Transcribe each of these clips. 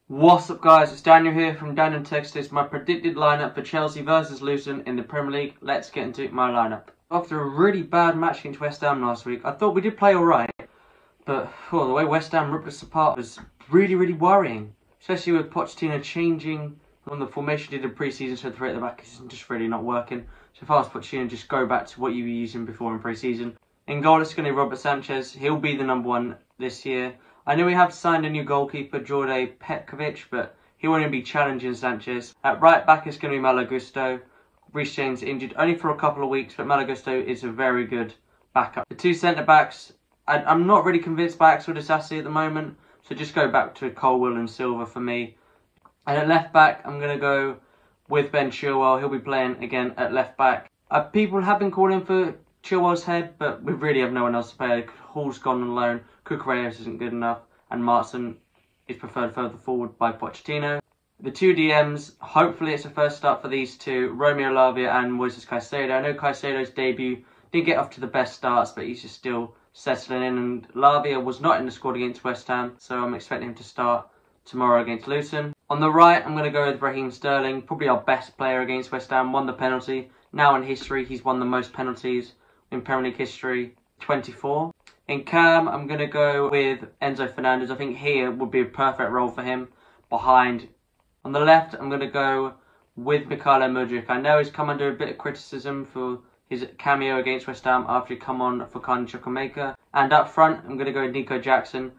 What's up guys, it's Daniel here from Dan and Text. It's my predicted lineup for Chelsea versus Luton in the Premier League. Let's get into my lineup. After a really bad match against West Ham last week, I thought we did play alright, but the way West Ham ripped us apart was really worrying. Especially with Pochettino changing on the formation he did in pre-season, so the three at the back is just really not working. So if I was Pochettino, just go back to what you were using before in pre-season. In goal, it's going to be Robert Sanchez. He'll be the number one this year. I know we have signed a new goalkeeper, Jorge Petkovic, but he won't even be challenging Sanchez. At right back, it's going to be Malo Gusto. Reece James injured only for a couple of weeks, but Malo Gusto is a very good backup. The two centre-backs, I'm not really convinced by Axel Disasi at the moment, so just go back to Colwill and Silva for me. And at left back, I'm going to go with Ben Chilwell. He'll be playing again at left back. People have been calling for Chilwell's head, but we really have no one else to play. Hall's gone on loan, Cucurella isn't good enough, and Martin is preferred further forward by Pochettino. The two DMs, hopefully it's a first start for these two, Romeo Lavia and Moises Caicedo. I know Caicedo's debut didn't get off to the best starts, but he's just still settling in, and Lavia was not in the squad against West Ham, so I'm expecting him to start tomorrow against Luton. On the right, I'm going to go with Raheem Sterling, probably our best player against West Ham, won the penalty. Now in history, he's won the most penalties in Premier League history, 24. In cam, I'm going to go with Enzo Fernandez. I think here would be a perfect role for him behind. On the left, I'm going to go with Mykhailo Mudryk. I know he's come under a bit of criticism for his cameo against West Ham after he come on for Carney Chukwuemeka. And up front, I'm going to go with Nico Jackson.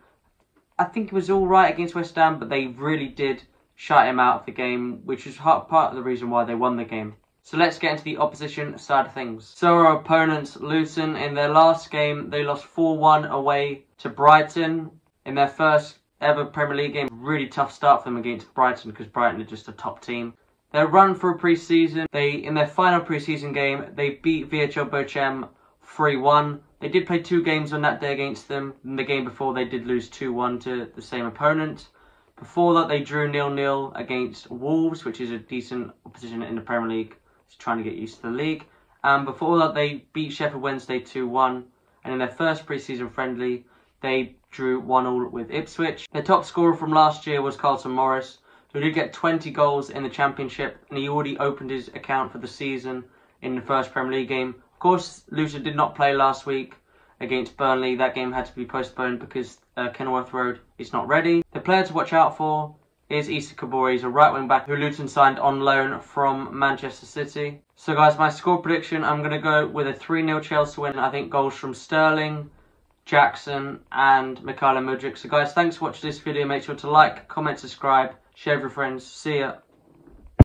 I think he was alright against West Ham, but they really did shut him out of the game, which was part of the reason why they won the game. So let's get into the opposition side of things. So our opponents, Luton, in their last game, they lost 4-1 away to Brighton. In their first ever Premier League game, really tough start for them against Brighton because Brighton are just a top team. Their run through pre-season, in their final pre-season game, they beat VHL Bochum 3-1. They did play 2 games on that day against them. In the game before, they did lose 2-1 to the same opponent. Before that, they drew 0-0 against Wolves, which is a decent opposition in the Premier League. Just trying to get used to the league. And before that, they beat Sheffield Wednesday 2-1. And in their first pre-season friendly, they drew 1-1 with Ipswich. Their top scorer from last year was Carlton Morris, who did get 20 goals in the Championship, and he already opened his account for the season in the first Premier League game. Of course, Luton did not play last week against Burnley. That game had to be postponed because Kenilworth Road is not ready. The player to watch out for is Issa Kabore. He's a right wing back who Luton signed on loan from Manchester City. So guys, my score prediction, I'm going to go with a 3-0 Chelsea win. I think goals from Sterling, Jackson and Mykhailo Mudryk. So guys, thanks for watching this video. Make sure to like, comment, subscribe, share with your friends. See ya.